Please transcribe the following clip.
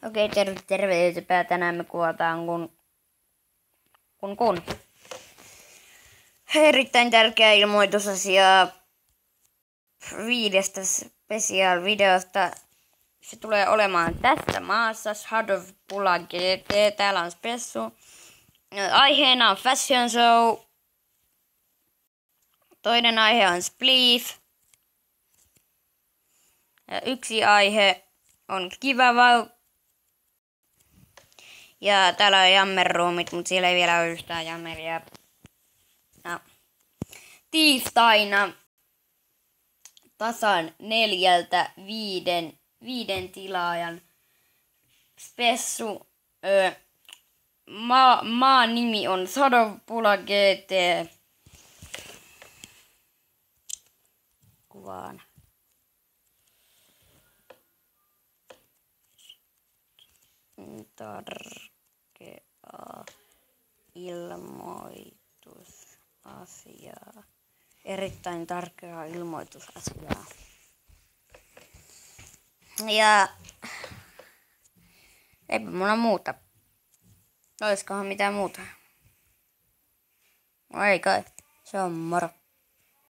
Okei, terve YouTubea. Tänään me kuvataan kun. Erittäin tärkeä ilmoitusasia 5. special-videosta. Se tulee olemaan tässä maassa. Shadow Pula GT. Täällä on spessu. Aiheena on fashion show. Toinen aihe on spliff. Ja yksi aihe on kiva vau. Ja täällä on jammerruumit, mutta siellä ei vielä ole yhtään jammeria. No. Tiistaina tasan 4-5 tilaajan spessu. Maan nimi on Shadow Pula GT. Kuvaan. Tärkeä ilmoitusasiaa. Erittäin tärkeää ilmoitusasiaa. Ja eipä mulla muuta. Olisikohan mitään muuta? No ei kai. Se on moro.